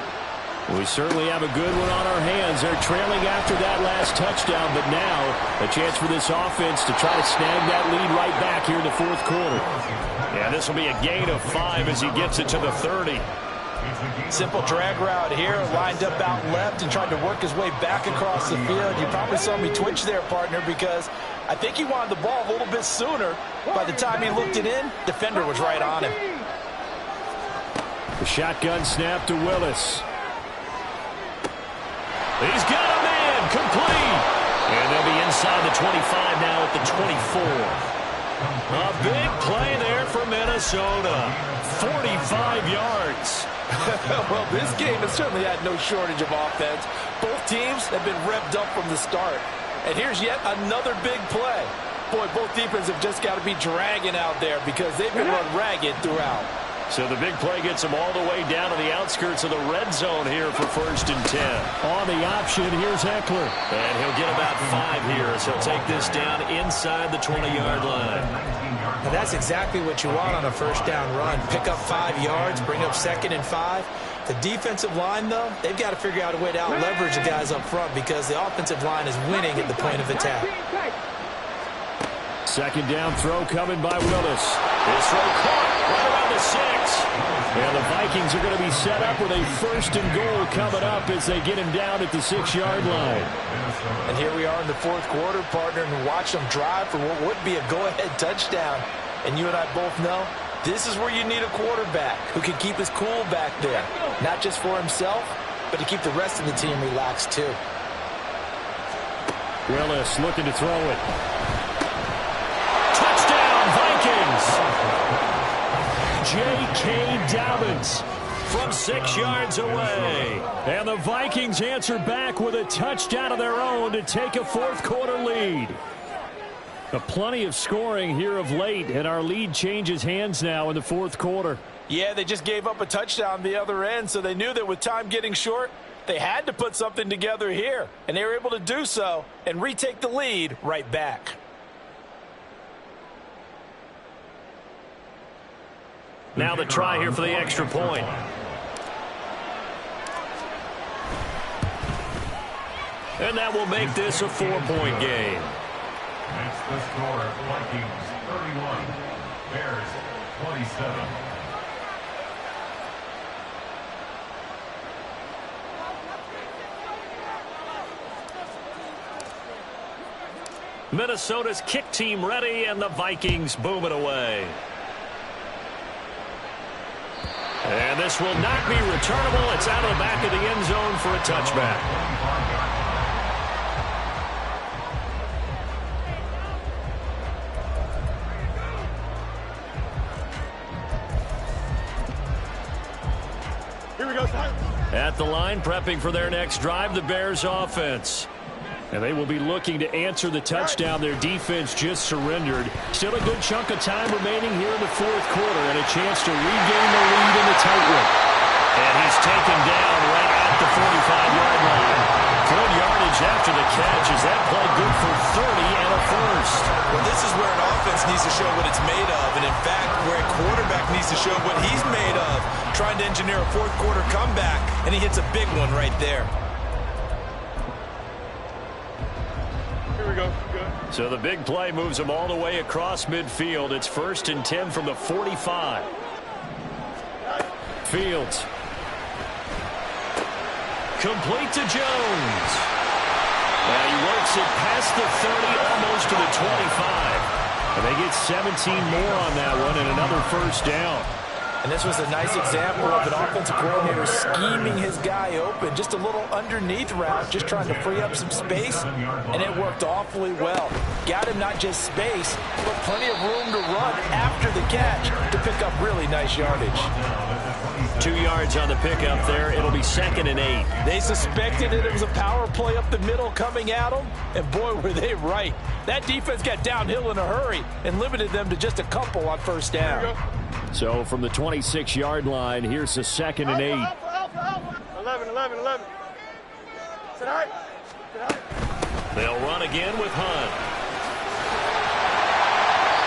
We certainly have a good one on our hands. They're trailing after that last touchdown, but now a chance for this offense to try to snag that lead right back here in the 4th quarter. Yeah, this will be a gain of 5 as he gets it to the 30. Simple drag route here, lined up out left and tried to work his way back across the field. You probably saw me twitch there, partner, because I think he wanted the ball a little bit sooner. By the time he looked it in, defender was right on him. The shotgun snap to Willis. He's got a man, complete. And they'll be inside the 25 now at the 24. A big play there for Minnesota. 45 yards. Well, this game has certainly had no shortage of offense. Both teams have been revved up from the start. And here's yet another big play. Boy, both defenses have just got to be dragging out there because they've been run ragged throughout. So the big play gets them all the way down to the outskirts of the red zone here for 1st and 10. On the option, here's Eckler. And he'll get about 5 here as he'll take this down inside the 20-yard line. And that's exactly what you want on a first down run. Pick up 5 yards, bring up 2nd and 5. The defensive line, though, they've got to figure out a way to out-leverage the guys up front because the offensive line is winning at the point of attack. Second down throw coming by Willis. This throw caught right around the 6. And the Vikings are going to be set up with a 1st and goal coming up as they get him down at the 6-yard line. And here we are in the 4th quarter, partner, and watch them drive for what would be a go-ahead touchdown. And you and I both know this is where you need a quarterback who can keep his cool back there. Not just for himself, but to keep the rest of the team relaxed too. Willis looking to throw it. Touchdown, Vikings! J.K. Dobbins from 6 yards away. And the Vikings answer back with a touchdown of their own to take a 4th quarter lead. Plenty of scoring here of late, and our lead changes hands now in the 4th quarter. Yeah, they just gave up a touchdown the other end, so they knew that with time getting short, they had to put something together here, and they were able to do so and retake the lead right back. Now the try here for the extra point. And that will make this a 4-point game. That's the score. Vikings 31, Bears 27. Minnesota's kick team ready, and the Vikings boom it away. And this will not be returnable. It's out of the back of the end zone for a touchback. Here we go, Simon. At the line, prepping for their next drive, the Bears offense. And they will be looking to answer the touchdown their defense just surrendered. Still a good chunk of time remaining here in the 4th quarter and a chance to regain the lead in the tight one. And he's taken down right at the 45-yard line. Good yardage after the catch. Is that play good for 30 and a 1st? Well, this is where an offense needs to show what it's made of. And, in fact, where a quarterback needs to show what he's made of. Trying to engineer a 4th quarter comeback, and he hits a big one right there. Here we go. Good. So the big play moves them all the way across midfield. It's 1st and 10 from the 45. Fields. Complete to Jones. Now he works it past the 30, almost to the 25. And they get 17 more on that one and another 1st down. And this was a nice example of an offensive coordinator scheming his guy open. Just a little underneath route, just trying to free up some space, and it worked awfully well. Got him not just space, but plenty of room to run after the catch to pick up really nice yardage. 2 yards on the pickup there. It'll be 2nd and 8. They suspected it was a power play up the middle coming at them, and boy, were they right. That defense got downhill in a hurry and limited them to just a couple on 1st down. So from the 26-yard line, here's the 2nd and 8. Alpha. 11. Sit high. They'll run again with Hunt.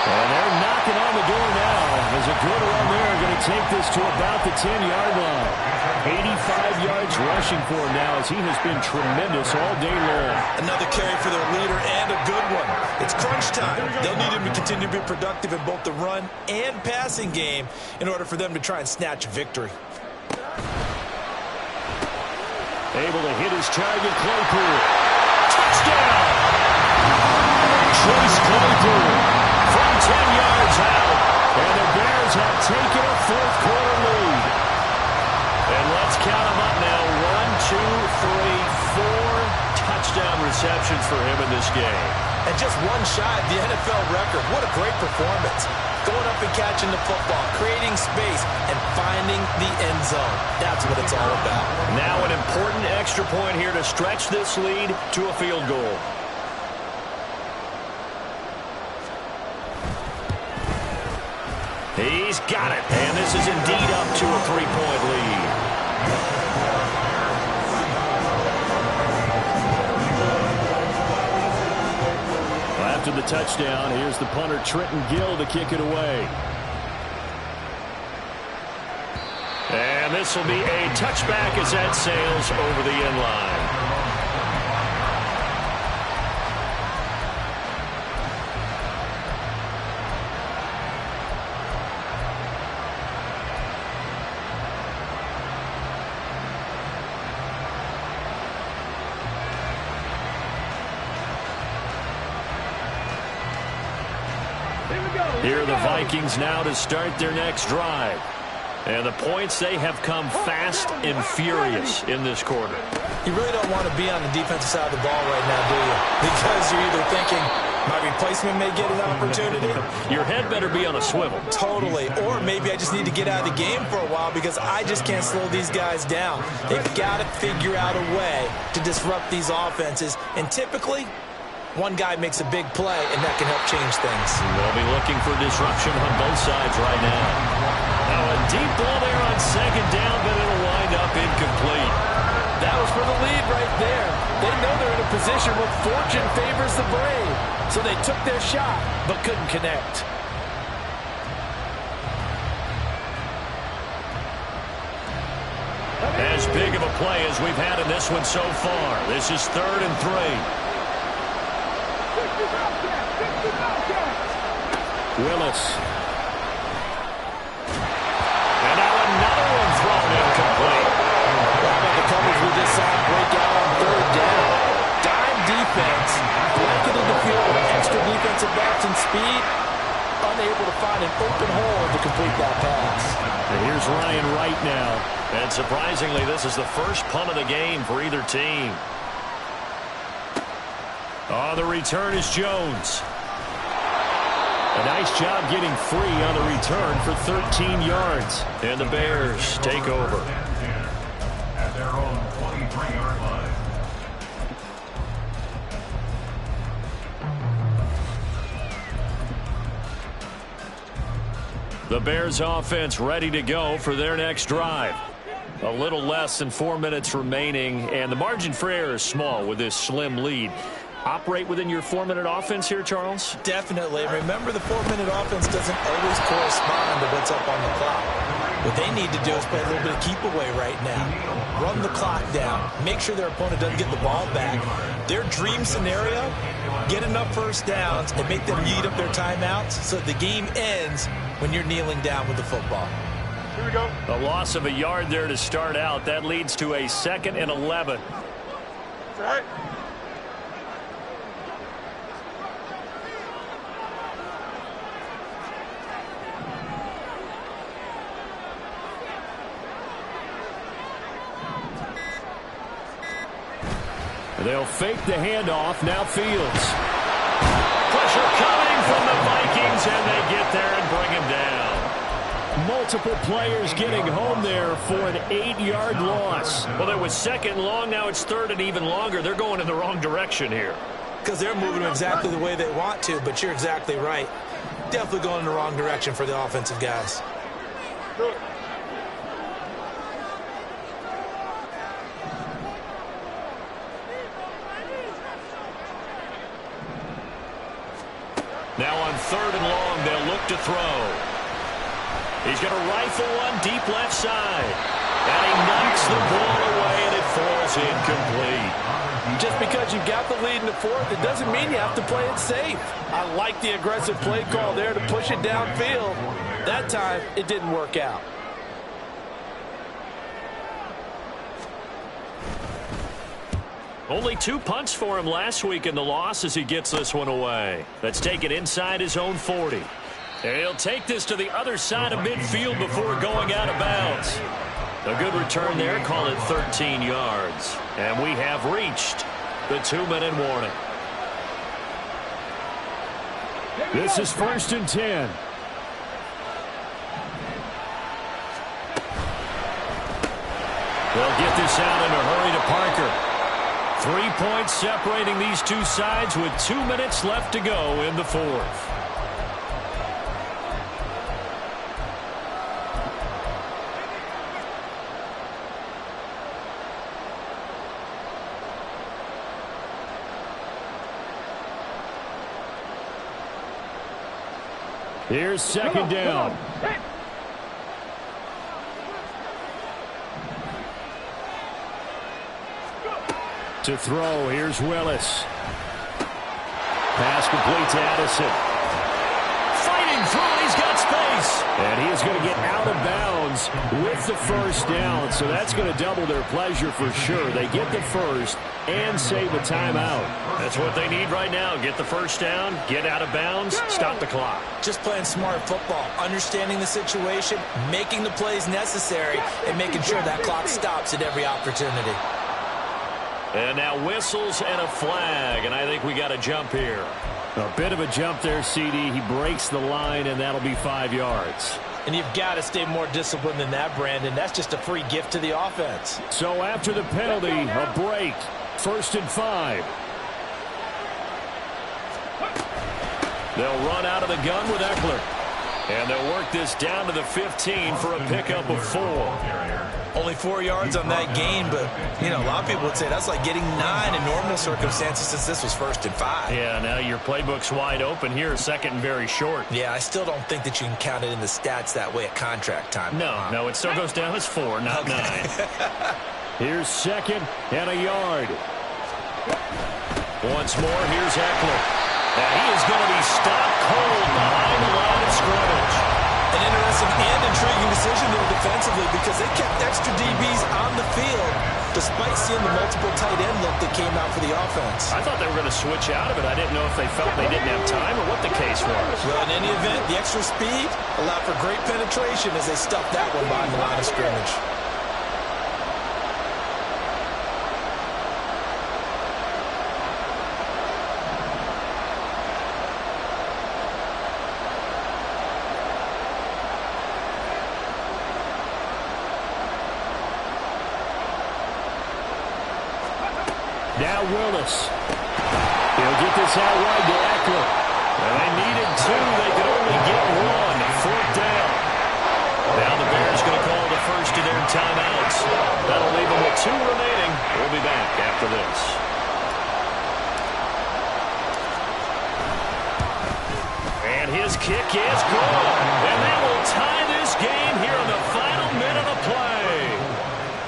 And they're knocking on the door now. There's a good run there. Going to take this to about the 10-yard line. 85 yards rushing for him now as he has been tremendous all day long. Another carry for their leader and a good one. It's crunch time. They'll need him to continue to be productive in both the run and passing game in order for them to try and snatch a victory. Able to hit his target, Claypool. Touchdown! Chase Claypool from 10 yards out. And the Bears have taken a 4th quarter lead. And let's count them up now. 1, 2, 3, 4 touchdown receptions for him in this game. And just one shy of the NFL record. What a great performance. Going up and catching the football, creating space, and finding the end zone. That's what it's all about. Now an important extra point here to stretch this lead to a field goal. He's got it. And this is indeed up to a 3-point lead. After the touchdown, here's the punter Trenton Gill to kick it away. And this will be a touchback as that sails over the end line. Here are the Vikings now to start their next drive. And the points, they have come fast and furious in this quarter. You really don't want to be on the defensive side of the ball right now, do you? Because you're either thinking, my replacement may get an opportunity. Your head better be on a swivel. Totally. Or maybe I just need to get out of the game for a while because I just can't slow these guys down. They've got to figure out a way to disrupt these offenses. And typically, one guy makes a big play, and that can help change things. They'll be looking for disruption on both sides right now. Now a deep ball there on second down, but it'll wind up incomplete. That was for the lead right there. They know they're in a position where fortune favors the brave. So they took their shot, but couldn't connect. As big of a play as we've had in this one so far. This is 3rd and 3. Willis. And now another one thrown incomplete. How about the coverage we just saw break out on 3rd down? Dime defense, blanketed the field with extra defensive backs and speed, unable to find an open hole to complete that pass. And here's Ryan Wright now. And surprisingly, this is the first punt of the game for either team. Oh, the return is Jones. A nice job getting free on the return for 13 yards. And the Bears take over. At their own 23-yard line. The Bears offense ready to go for their next drive. A little less than 4 minutes remaining, and the margin for error is small with this slim lead. Operate within your 4-minute offense here, Charles? Definitely. Remember, the 4-minute offense doesn't always correspond to what's up on the clock. What they need to do is play a little bit of keep away right now. Run the clock down. Make sure their opponent doesn't get the ball back. Their dream scenario, get enough first downs and make them eat up their timeouts so the game ends when you're kneeling down with the football. Here we go. A loss of a yard there to start out. That leads to a 2nd and 11. All right. They'll fake the handoff. Now Fields. Pressure coming from the Vikings, and they get there and bring him down. Multiple players getting home there for an 8-yard loss. Well, it was 2nd and long. Now it's 3rd and even longer. They're going in the wrong direction here. Because they're moving them exactly the way they want to, but you're exactly right. Definitely going in the wrong direction for the offensive guys. Do it. Now on 3rd and long, they'll look to throw. He's going to rifle one deep left side. And he knocks the ball away, and it falls incomplete. Just because you've got the lead in the 4th, it doesn't mean you have to play it safe. I like the aggressive play call there to push it downfield. That time, it didn't work out. Only 2 punts for him last week in the loss as he gets this one away. Let's take it inside his own 40. And he'll take this to the other side of midfield before going out of bounds. A good return there, call it 13 yards. And we have reached the 2-minute warning. This is 1st and 10. They'll get this out in a hurry to Parker. 3 points separating these two sides with 2 minutes left to go in the 4th. Here's 2nd down. To throw, here's Willis. Pass complete to Addison. Fighting through, he's got space. And he is going to get out of bounds Ravens with the first down, so that's going to double their pleasure for sure. They get the first and save a timeout. That's what they need right now. Get the first down, get out of bounds, stop the clock. Just playing smart football, understanding the situation, making the plays necessary, and making sure that clock stops at every opportunity. And now whistles and a flag, and I think we got a jump here. A bit of a jump there, CD. He breaks the line, and that'll be 5 yards. And you've got to stay more disciplined than that, Brandon. That's just a free gift to the offense. So after the penalty, a break. 1st and 5. They'll run out of the gun with Eckler. And they'll work this down to the 15 for a pickup of 4. Only 4 yards on that gain, but, you know, a lot of people would say that's like getting 9 in normal circumstances since this was 1st and 5. Yeah, now your playbook's wide open here, 2nd and very short. Yeah, I still don't think that you can count it in the stats that way at contract time. No, it still goes down as 4, not 9. Here's 2nd and a yard. Once more, here's Eckler. And he is going to be stopped cold behind the line of scrimmage. An interesting and intriguing decision there defensively because they kept extra DBs on the field despite seeing the multiple tight end look that came out for the offense. I thought they were going to switch out of it. I didn't know if they felt they didn't have time or what the case was. Well, in any event, the extra speed allowed for great penetration as they stuffed that one behind the line of scrimmage. Now Willis. He'll get this out wide to Eckler. Well, they needed 2. They could only get 1. 4th down. Now the Bears going to call the first of their timeouts. That'll leave them with 2 remaining. We'll be back after this. And his kick is good. And that will tie this game here in the final minute of play.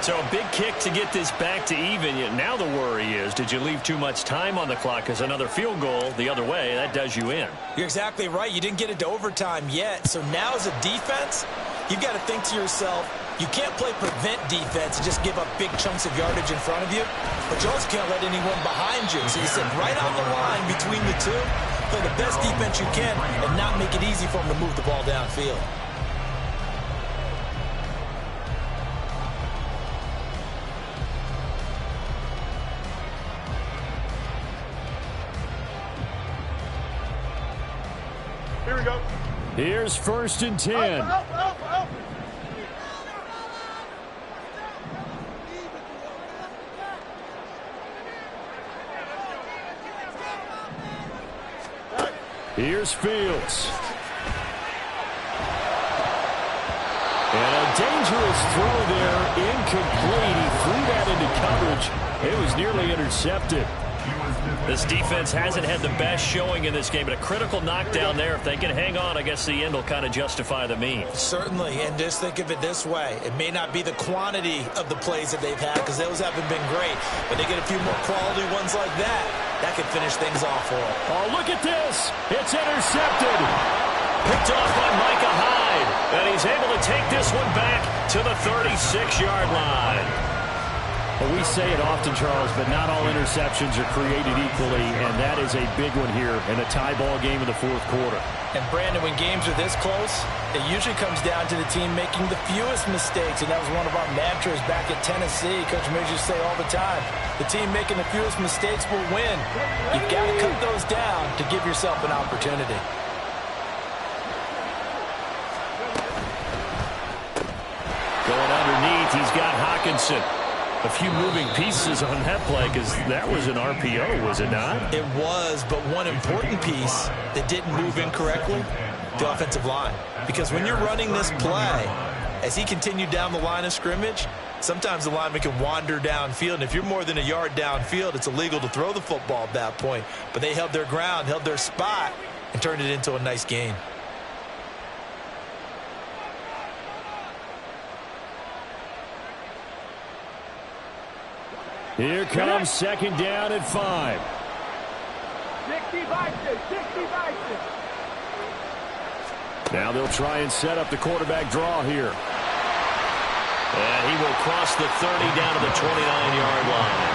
So a big kick to get this back to even. Now the worry is, did you leave too much time on the clock? Because another field goal the other way, that does you in. You're exactly right. You didn't get it to overtime yet. So now as a defense, you've got to think to yourself, you can't play prevent defense and just give up big chunks of yardage in front of you. But you also can't let anyone behind you. So you sit right on the line between the two, play the best defense you can, and not make it easy for them to move the ball downfield. Here we go. Here's 1st and 10. Here's Fields. And a dangerous throw there, incomplete. He threw that into coverage. It was nearly intercepted. This defense hasn't had the best showing in this game, but a critical knockdown there. If they can hang on, I guess the end will kind of justify the means. Certainly, and just think of it this way. It may not be the quantity of the plays that they've had because those haven't been great, but they get a few more quality ones like that. That could finish things off for them. Oh, look at this. It's intercepted. Picked off by Micah Hyde, and he's able to take this one back to the 36-yard line. Well, we say it often, Charles, but not all interceptions are created equally, and that is a big one here in a tie ball game in the 4th quarter. And, Brandon, when games are this close, it usually comes down to the team making the fewest mistakes, and that was one of our mantras back at Tennessee. Coach Major used to say all the time, the team making the fewest mistakes will win. You've got to cut those down to give yourself an opportunity. Going underneath, he's got Hockenson. A few moving pieces on that play because that was an RPO, was it not? It was, but one important piece that didn't move incorrectly, the offensive line. Because when you're running this play, as he continued down the line of scrimmage, sometimes the lineman can wander downfield, and if you're more than a yard downfield, it's illegal to throw the football at that point. But they held their ground, held their spot, and turned it into a nice gain. Here comes 2nd down at 5. 60-60. Now they'll try and set up the quarterback draw here. And he will cross the 30 down to the 29-yard line.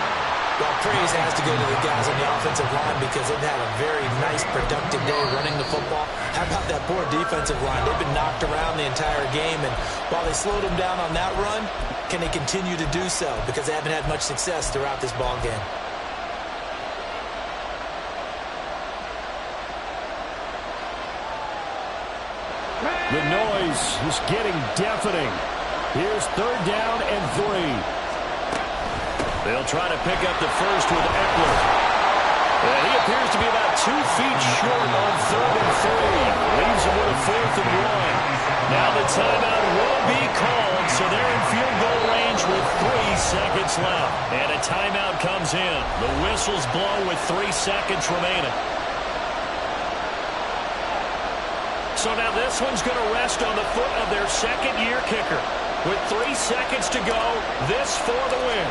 Well, praise has to go to the guys on the offensive line because they've had a very nice, productive day running the football. How about that poor defensive line? They've been knocked around the entire game, and while they slowed them down on that run, can they continue to do so? Because they haven't had much success throughout this ball game. The noise is getting deafening. Here's 3rd down and 3. They'll try to pick up the first with Eckler. And he appears to be about 2 feet short on 3rd and 3. Leaves him with a 4th and 1. Now the timeout will be called, so they're in field goal range with 3 seconds left. And a timeout comes in. The whistles blow with 3 seconds remaining. So now this one's going to rest on the foot of their second-year kicker. With 3 seconds to go, this for the win.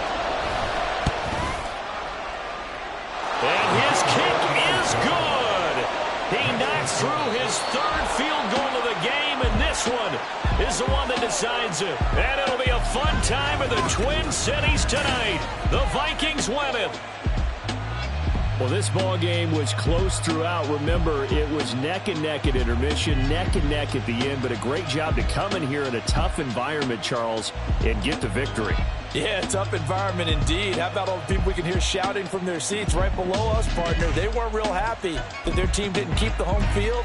And his kick is good. He knocks through his 3rd field goal of the game, and this one is the one that decides it. And it'll be a fun time in the Twin Cities tonight. The Vikings win it. Well, this ball game was close throughout. Remember, it was neck and neck at intermission, neck and neck at the end, but a great job to come in here in a tough environment, Charles, and get the victory. Yeah, tough environment indeed. How about all the people we can hear shouting from their seats right below us, partner? They weren't real happy that their team didn't keep the home field.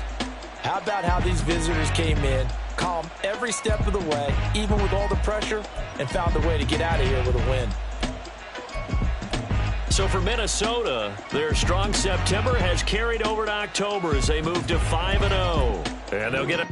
How about how these visitors came in, calm every step of the way, even with all the pressure, and found a way to get out of here with a win. So for Minnesota, their strong September has carried over to October as they move to 5-0. And they'll get a